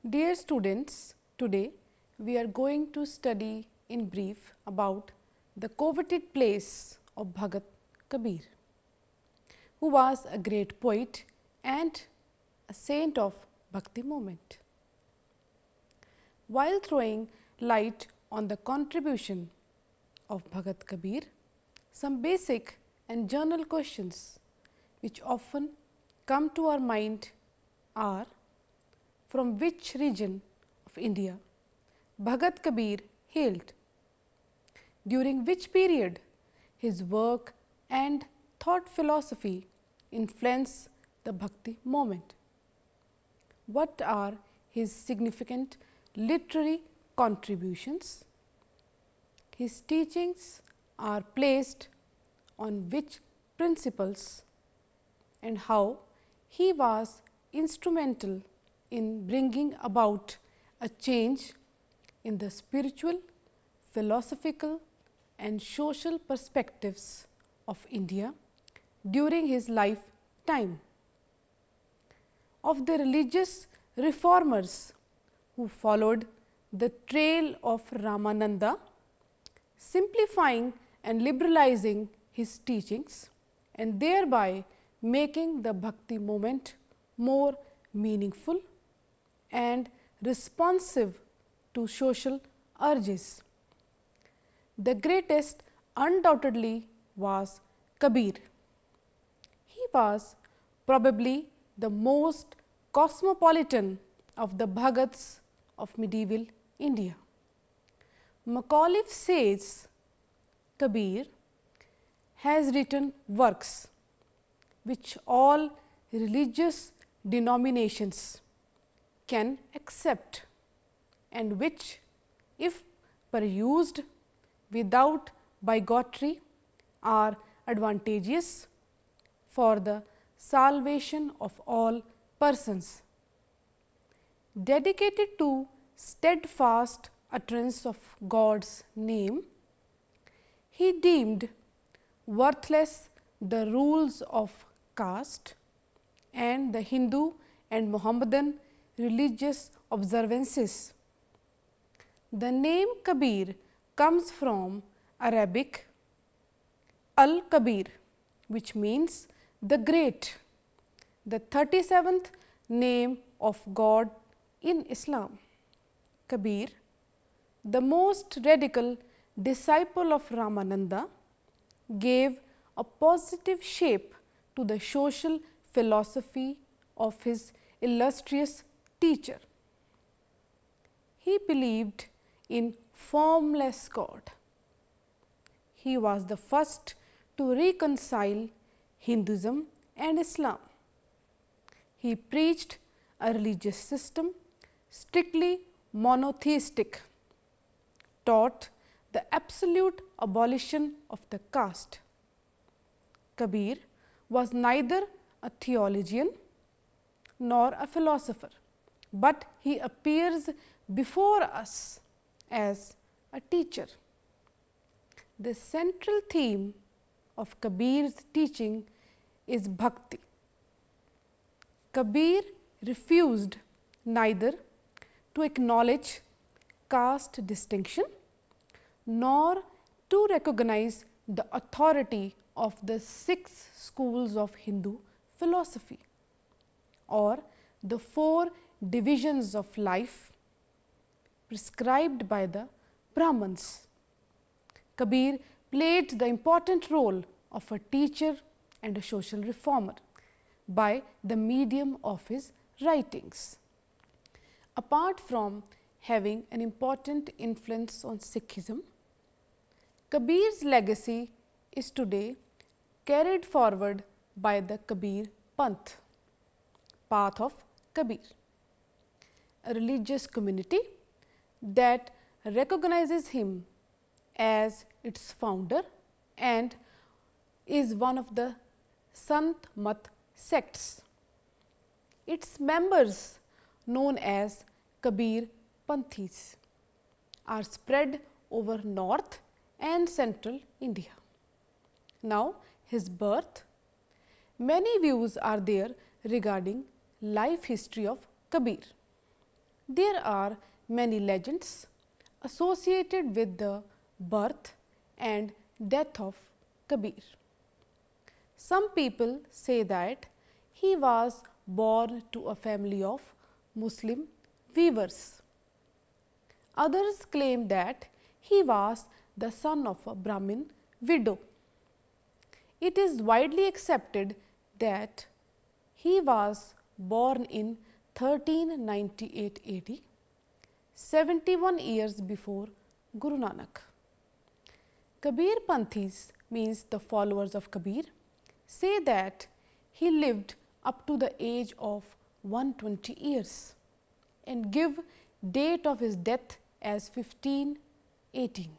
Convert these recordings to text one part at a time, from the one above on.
Dear students, today we are going to study in brief about the coveted place of Bhagat Kabir, who was a great poet and a saint of Bhakti movement. While throwing light on the contribution of Bhagat Kabir, some basic and general questions which often come to our mind are: from which region of India Bhagat Kabir hailed? During which period his work and thought philosophy influenced the Bhakti movement? What are his significant literary contributions? His teachings are placed on which principles, and how he was instrumental in bringing about a change in the spiritual, philosophical and social perspectives of India during his lifetime. Of the religious reformers who followed the trail of Ramananda, simplifying and liberalizing his teachings and thereby making the Bhakti movement more meaningful and responsive to social urges. The greatest undoubtedly was Kabir. He was probably the most cosmopolitan of the Bhagats of medieval India. Macaulay says Kabir has written works which all religious denominations can accept, and which, if perused without bigotry, are advantageous for the salvation of all persons. Dedicated to steadfast utterance of God's name, he deemed worthless the rules of caste and the Hindu and Mohammedan religious observances. The name Kabir comes from Arabic Al-Kabir, which means the great, the 37th name of God in Islam. Kabir, the most radical disciple of Ramananda, gave a positive shape to the social philosophy of his illustrious teacher. He believed in formless God. He was the first to reconcile Hinduism and Islam. He preached a religious system strictly monotheistic, taught the absolute abolition of the caste. Kabir was neither a theologian nor a philosopher, but he appears before us as a teacher. The central theme of Kabir's teaching is Bhakti. Kabir refused neither to acknowledge caste distinction nor to recognize the authority of the 6 schools of Hindu philosophy or the 4 divisions of life prescribed by the Brahmins. Kabir played the important role of a teacher and a social reformer by the medium of his writings. Apart from having an important influence on Sikhism, Kabir's legacy is today carried forward by the Kabir Panth, path of Kabir, a religious community that recognizes him as its founder and is one of the Sant Mat sects. Its members, known as Kabir Panthis, are spread over north and central India. Now, his birth, many views are there regarding life history of Kabir. There are many legends associated with the birth and death of Kabir. Some people say that he was born to a family of Muslim weavers. Others claim that he was the son of a Brahmin widow. It is widely accepted that he was born in 1398 AD, 71 years before Guru Nanak. Kabir Panthis, means the followers of Kabir, say that he lived up to the age of 120 years and give date of his death as 1518.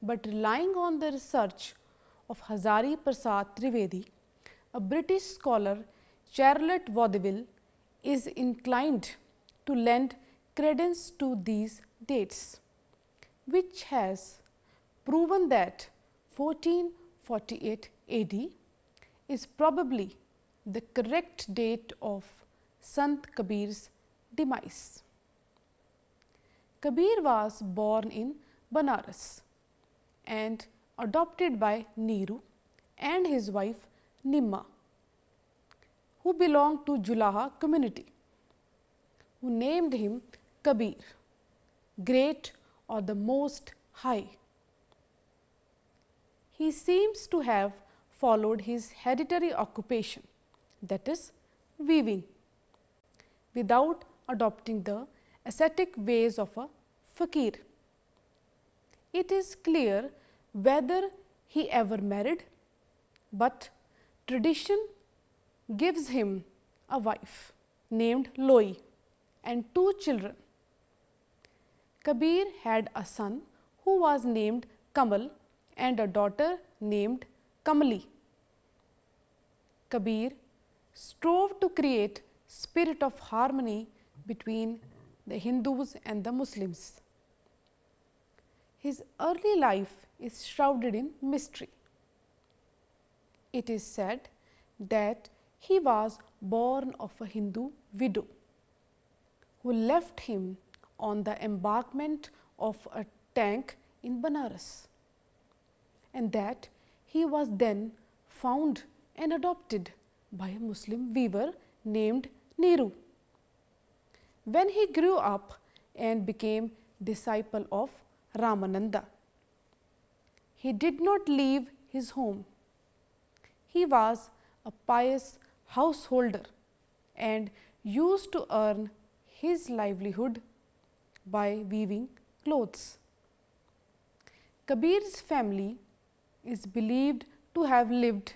But relying on the research of Hazari Prasad Trivedi, a British scholar, Charlotte Vaudeville is inclined to lend credence to these dates, which has proven that 1448 AD is probably the correct date of Sant Kabir's demise. Kabir was born in Banaras and adopted by Nehru and his wife Nimma, who belonged to Julaha community, who named him Kabir, great or the most high. He seems to have followed his hereditary occupation, that is weaving, without adopting the ascetic ways of a fakir. It is clear whether he ever married, but tradition gives him a wife named Loi and 2 children. Kabir had a son who was named Kamal and a daughter named Kamali. Kabir strove to create spirit of harmony between the Hindus and the Muslims. His early life is shrouded in mystery. It is said that he was born of a Hindu widow who left him on the embankment of a tank in Banaras, and that he was then found and adopted by a Muslim weaver named Nehru. When he grew up and became disciple of Ramananda, he did not leave his home. He was a pious householder and used to earn his livelihood by weaving clothes. Kabir's family is believed to have lived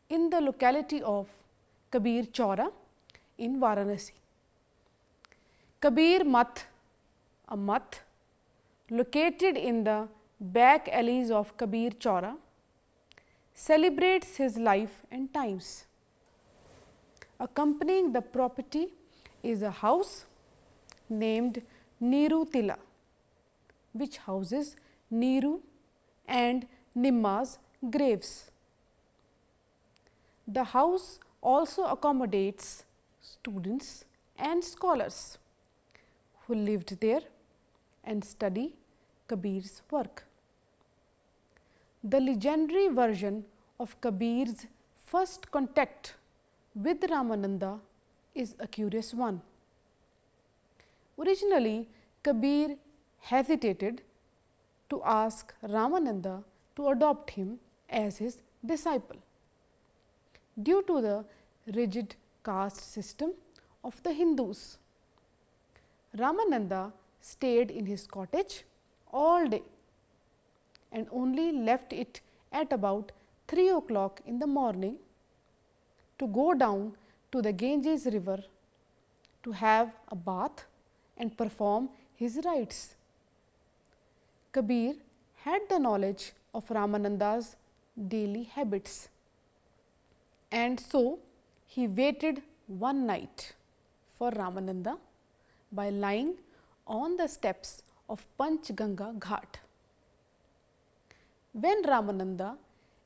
in the locality of Kabir Chaura in Varanasi. Kabir Math, a math located in the back alleys of Kabir Chaura, celebrates his life and times. Accompanying the property is a house named Nehru Tila, which houses Nehru and Nimma's graves. The house also accommodates students and scholars who lived there and study Kabir's work. The legendary version of Kabir's first contact with Ramananda is a curious one. Originally, Kabir hesitated to ask Ramananda to adopt him as his disciple due to the rigid caste system of the Hindus. Ramananda stayed in his cottage all day and only left it at about 3 o'clock in the morning to go down to the Ganges river to have a bath and perform his rites. Kabir had the knowledge of Ramananda's daily habits, and so he waited one night for Ramananda by lying on the steps of Panchganga Ghat. When Ramananda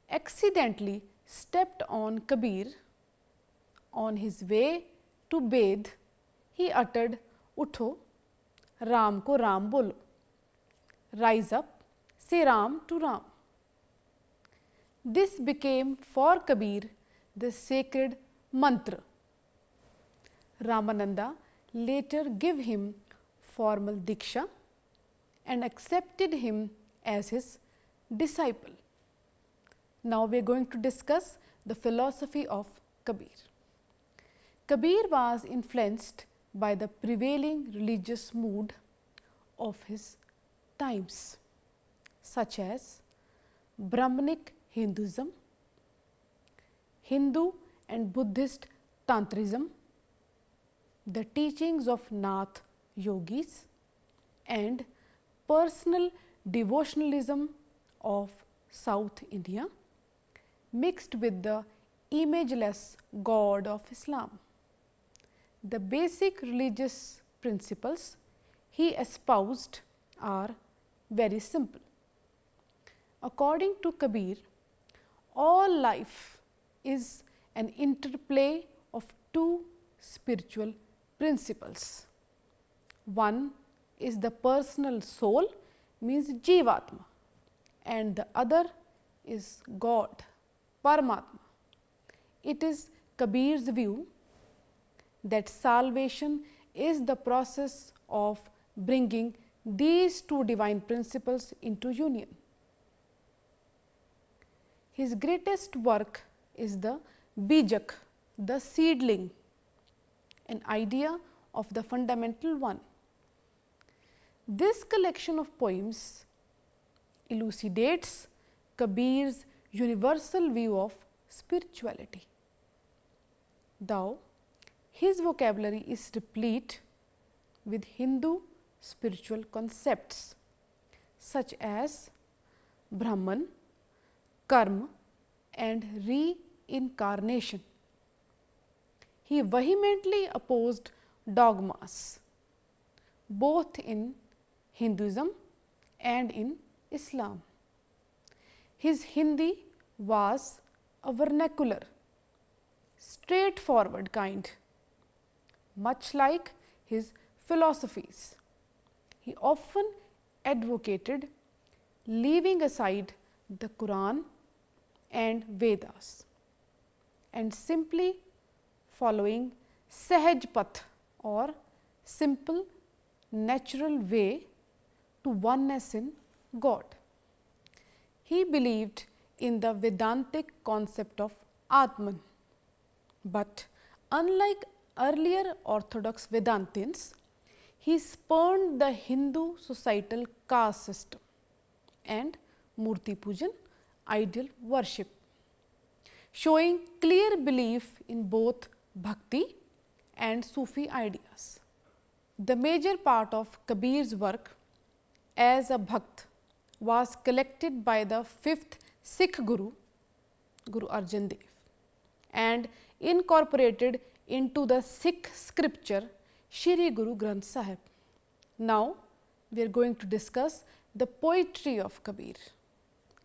accidentally stepped on Kabir on his way to bathe, he uttered, "Utho, Ram ko Ram bolo." Rise up, say Ram to Ram. This became for Kabir the sacred mantra. Ramananda later gave him formal diksha and accepted him as his disciple. Now we are going to discuss the philosophy of Kabir. Kabir was influenced by the prevailing religious mood of his times, such as Brahmanic Hinduism, Hindu and Buddhist Tantrism, the teachings of Nath yogis, and personal devotionalism of South India, mixed with the imageless God of Islam. The basic religious principles he espoused are very simple. According to Kabir, all life is an interplay of two spiritual principles. One is the personal soul, means Jivatma, and the other is God, Paramatma. It is Kabir's view that salvation is the process of bringing these two divine principles into union. His greatest work is the Bijak, the seedling, an idea of the fundamental one. This collection of poems elucidates Kabir's universal view of spirituality. Though his vocabulary is replete with Hindu spiritual concepts such as Brahman, Karma and reincarnation. He vehemently opposed dogmas both in Hinduism and in Islam. His Hindi was a vernacular, straightforward kind, much like his philosophies. He often advocated leaving aside the Quran and Vedas and simply following Sahaj Path or simple natural way to oneness in God. He believed in the Vedantic concept of Atman, but unlike earlier orthodox Vedantins, he spurned the Hindu societal caste system and Murti Pujan, ideal worship, showing clear belief in both Bhakti and Sufi ideas. The major part of Kabir's work as a Bhakt was collected by the 5th Sikh Guru, Guru Arjan Dev, and incorporated into the Sikh scripture Shri Guru Granth Sahib. Now, we are going to discuss the poetry of Kabir.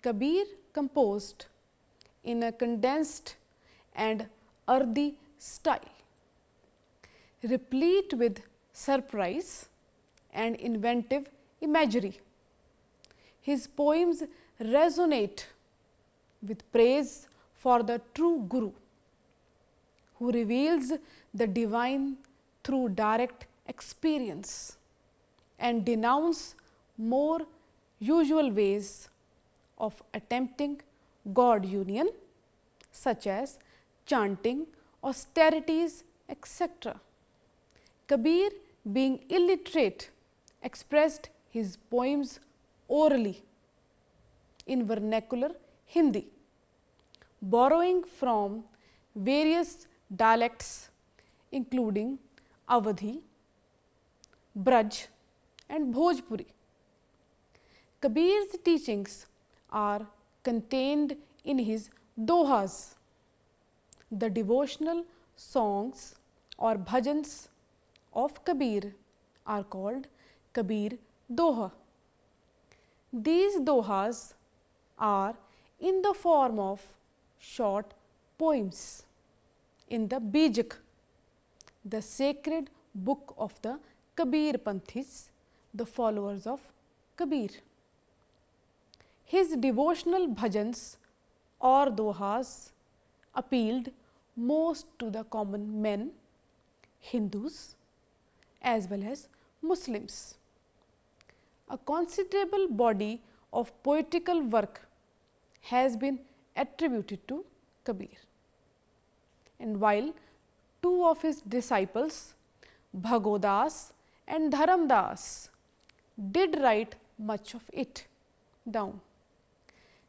Kabir composed in a condensed and earthy style, replete with surprise and inventive imagery. His poems resonate with praise for the true Guru, who reveals the divine through direct experience and denounce more usual ways of attempting God union, such as chanting, austerities, etc. Kabir, being illiterate, expressed his poems orally in vernacular Hindi, borrowing from various dialects including Awadhi, Braj and Bhojpuri. Kabir's teachings are contained in his dohas, the devotional songs or bhajans of Kabir are called Kabir Doha. These dohas are in the form of short poems in the Bijak, the sacred book of the Kabir Panthis, the followers of Kabir. His devotional bhajans or dohas appealed most to the common men, Hindus as well as Muslims. A considerable body of poetical work has been attributed to Kabir. And while two of his disciples, Bhagodas and Dharamdas, did write much of it down,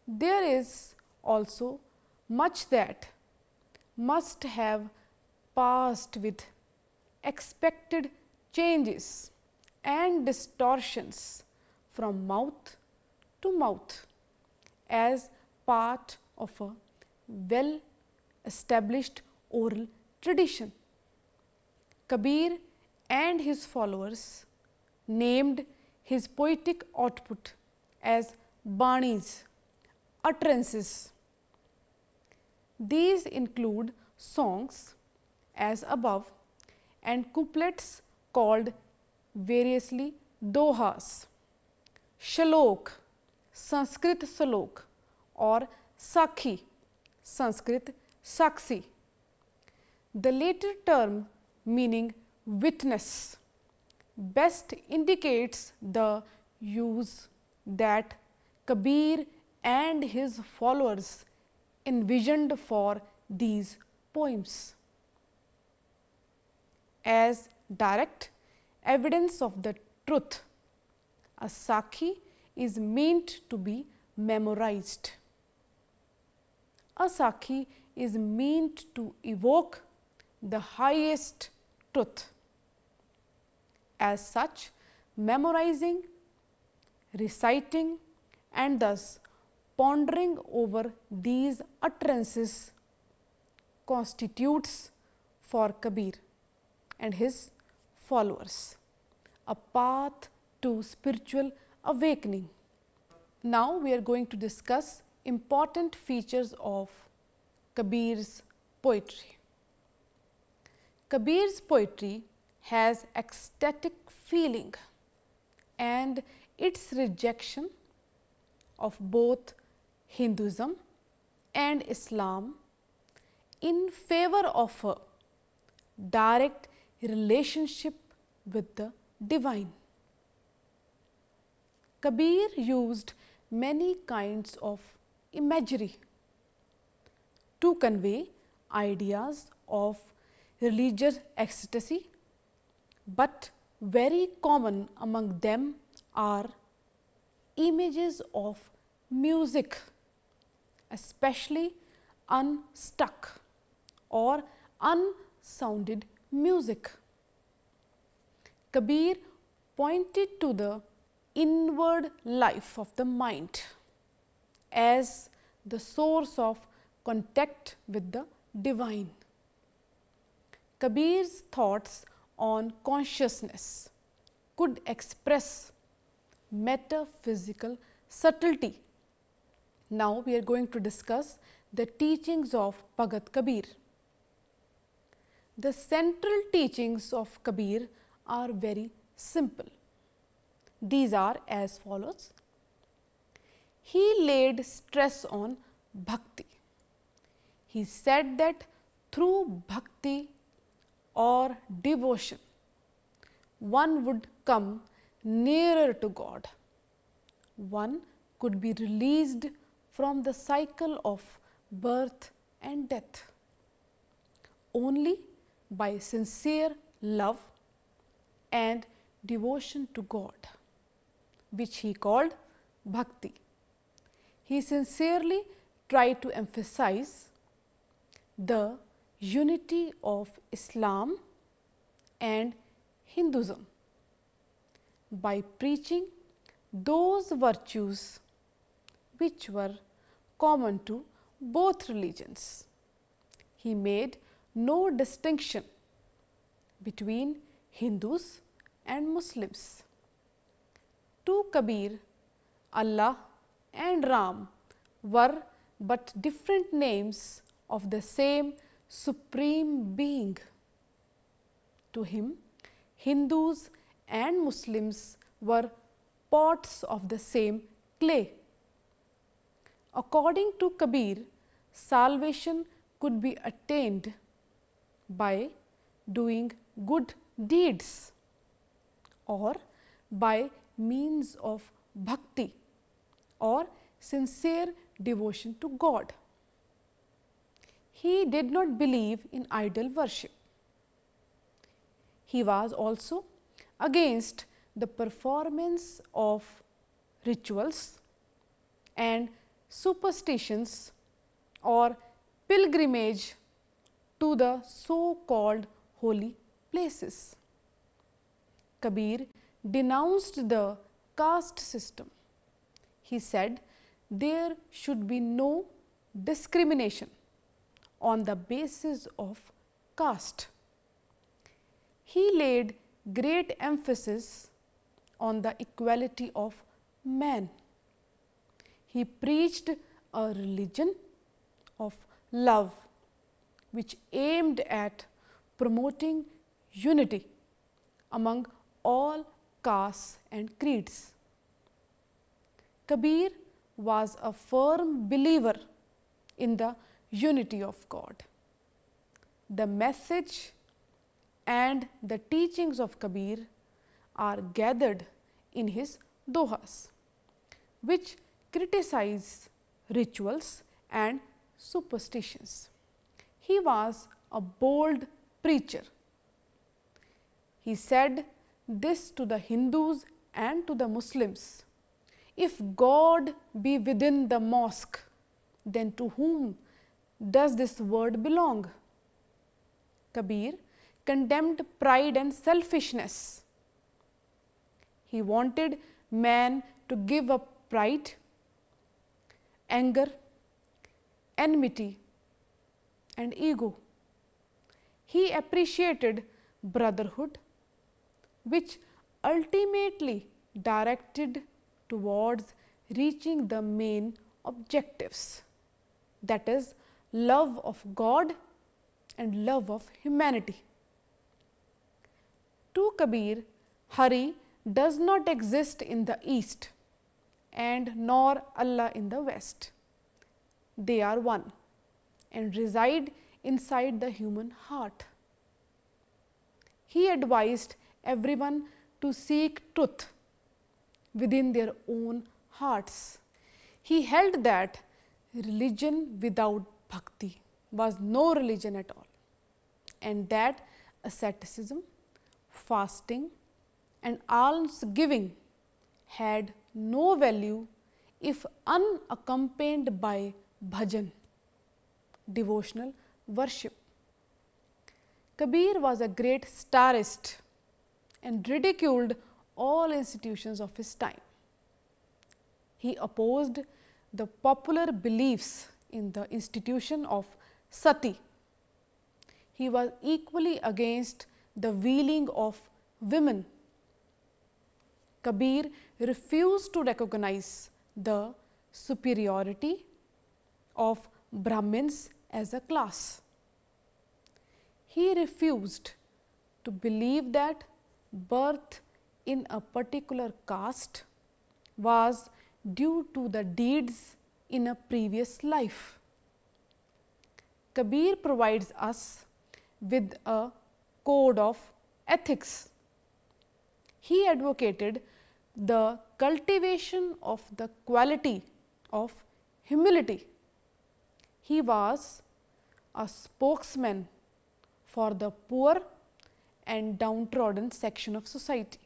there is also much that must have passed with expected changes and distortions from mouth to mouth as part of a well established oral tradition. Kabir and his followers named his poetic output as banis, utterances. These include songs as above and couplets called variously dohas, shalok, Sanskrit salok, or sakhi, Sanskrit saksi. The latter term, meaning witness, best indicates the use that Kabir and his followers envisioned for these poems. As direct evidence of the truth, a sakhi is meant to be memorized. A sakhi is meant to evoke the highest truth. As such, memorizing, reciting and thus pondering over these utterances constitutes for Kabir and his followers a path to spiritual awakening. Now, we are going to discuss important features of Kabir's poetry. Kabir's poetry has ecstatic feeling and its rejection of both Hinduism and Islam in favor of a direct relationship with the divine. Kabir used many kinds of imagery to convey ideas of religious ecstasy, but very common among them are images of music, especially unstuck or unsounded music. Kabir pointed to the inward life of the mind as the source of contact with the divine. Kabir's thoughts on consciousness could express metaphysical subtlety. Now, we are going to discuss the teachings of Bhagat Kabir. The central teachings of Kabir are very simple. These are as follows. He laid stress on bhakti. He said that through bhakti or devotion, one would come nearer to God. One could be released from the cycle of birth and death only by sincere love and devotion to God, which he called bhakti. He sincerely tried to emphasize the unity of Islam and Hinduism by preaching those virtues which were common to both religions. He made no distinction between Hindus and Muslims. To Kabir, Allah and Ram were but different names of the same supreme being. To him, Hindus and Muslims were pots of the same clay. According to Kabir, salvation could be attained by doing good deeds or by means of bhakti or sincere devotion to God. He did not believe in idol worship. He was also against the performance of rituals and superstitions or pilgrimage to the so-called holy places. Kabir denounced the caste system. He said there should be no discrimination on the basis of caste. He laid great emphasis on the equality of man. He preached a religion of love which aimed at promoting unity among all castes and creeds. Kabir was a firm believer in the unity of God. The message and the teachings of Kabir are gathered in his dohas, which criticize rituals and superstitions. He was a bold preacher. He said this to the Hindus and to the Muslims: if God be within the mosque, then to whom does this word belong? Kabir condemned pride and selfishness. He wanted man to give up pride, anger, enmity, and ego. He appreciated brotherhood, which ultimately directed towards reaching the main objectives, that is, love of God and love of humanity. To Kabir, Hari does not exist in the East and nor Allah in the West. They are one and reside inside the human heart. He advised everyone to seek truth within their own hearts. He held that religion without bhakti was no religion at all, and that asceticism, fasting, and alms-giving had no value if unaccompanied by bhajan, devotional worship. Kabir was a great starist and ridiculed all institutions of his time. He opposed the popular beliefs in the institution of sati. He was equally against the veiling of women. Kabir refused to recognize the superiority of Brahmins as a class. He refused to believe that birth in a particular caste was due to the deeds in a previous life. Kabir provides us with a code of ethics. He advocated the cultivation of the quality of humility. He was a spokesman for the poor and downtrodden section of society.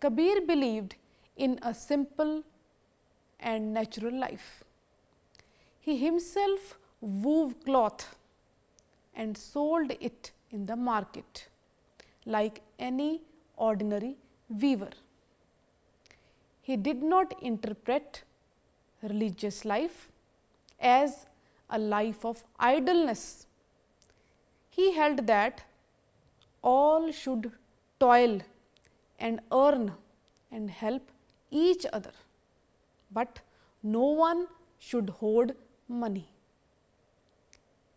Kabir believed in a simple and natural life. He himself wove cloth and sold it in the market like any ordinary weaver. He did not interpret religious life as a life of idleness. He held that all should toil and earn and help each other, but no one should hoard money.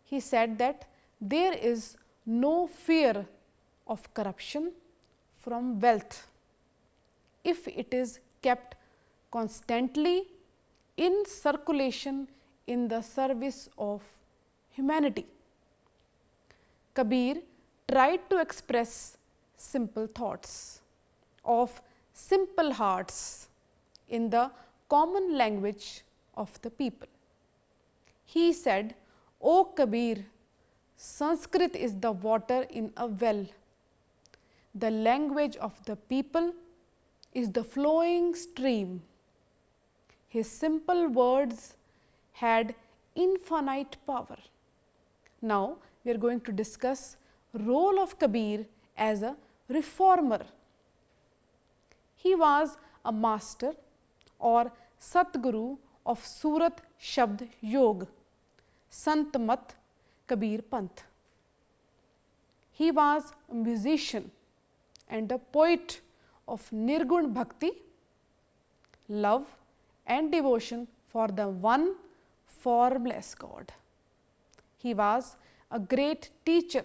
He said that there is no fear of corruption from wealth if it is kept constantly in circulation in the service of humanity. Kabir tried to express simple thoughts of simple hearts in the common language of the people. He said, "O Kabir, Sanskrit is the water in a well. The language of the people is the flowing stream." His simple words had infinite power. Now, we are going to discuss role of Kabir as a reformer. He was a master or Satguru of Surat Shabd Yog, Sant Mat Kabir Panth. He was a musician and a poet of Nirgun Bhakti, love and devotion for the one formless God. He was a great teacher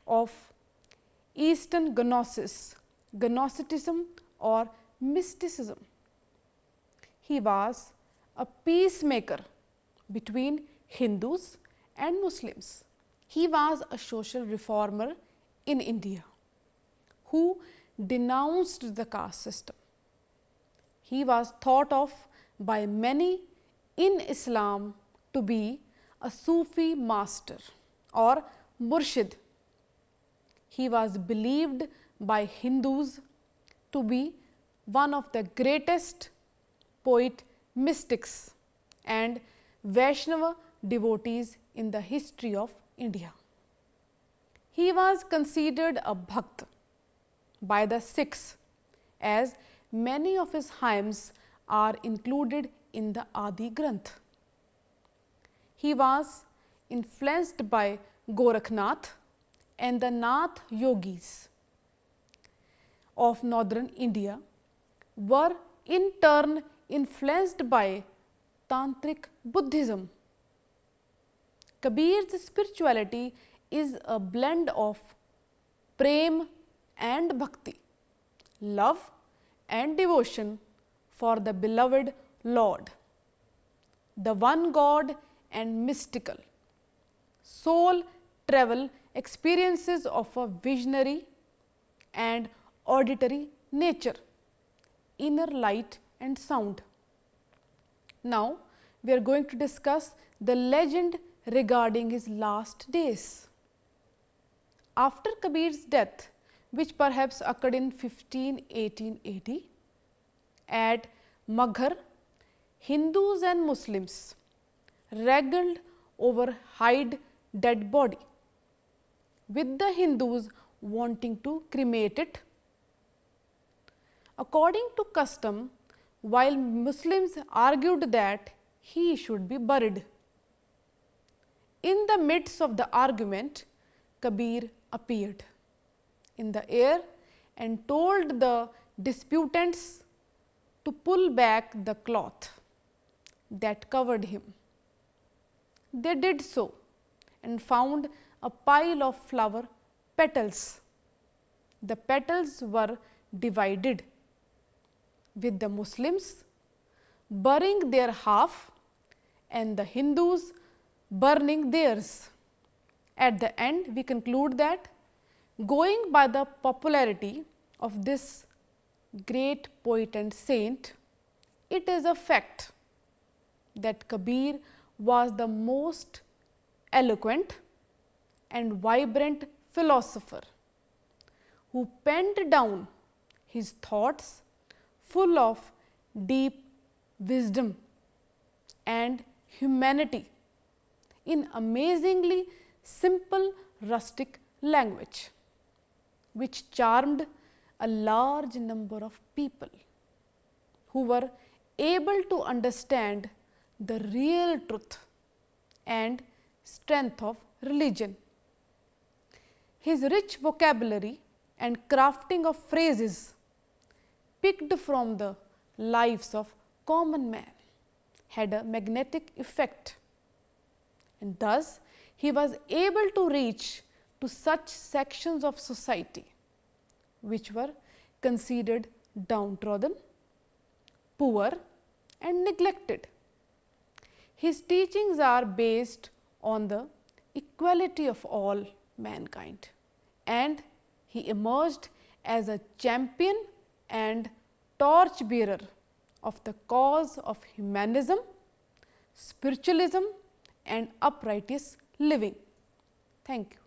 of Eastern Gnosis, Gnosticism or mysticism. He was a peacemaker between Hindus and Muslims. He was a social reformer in India who denounced the caste system. He was thought of by many in Islam to be a Sufi master or Murshid. He was believed by Hindus to be one of the greatest poet mystics and Vaishnava devotees in the history of India. He was considered a Bhakt by the Sikhs, as many of his hymns are included in the Adi Granth. He was influenced by Gorakhnath and the Nath yogis of northern India were in turn influenced by Tantric Buddhism. Kabir's spirituality is a blend of prem and bhakti, love and devotion for the beloved Lord, the one God and mystical, soul travel experiences of a visionary and auditory nature, inner light and sound. Now, we are going to discuss the legend regarding his last days. After Kabir's death, which perhaps occurred in 1880 at Maghar, Hindus and Muslims wrangled over Hyde dead body, with the Hindus wanting to cremate it. According to custom, while Muslims argued that he should be buried. In the midst of the argument, Kabir appeared in the air and told the disputants to pull back the cloth that covered him. They did so and found a pile of flower petals. The petals were divided, with the Muslims burying their half and the Hindus burning theirs. At the end, we conclude that going by the popularity of this great poet and saint, it is a fact that Kabir was the most eloquent and vibrant philosopher who penned down his thoughts full of deep wisdom and humanity in amazingly simple rustic language, which charmed a large number of people who were able to understand the real truth and strength of religion. His rich vocabulary and crafting of phrases picked from the lives of common man had a magnetic effect, and thus he was able to reach to such sections of society which were considered downtrodden, poor and neglected. His teachings are based on the equality of all mankind, and he emerged as a champion and torch bearer of the cause of humanism, spiritualism and uprighteous living. Thank you.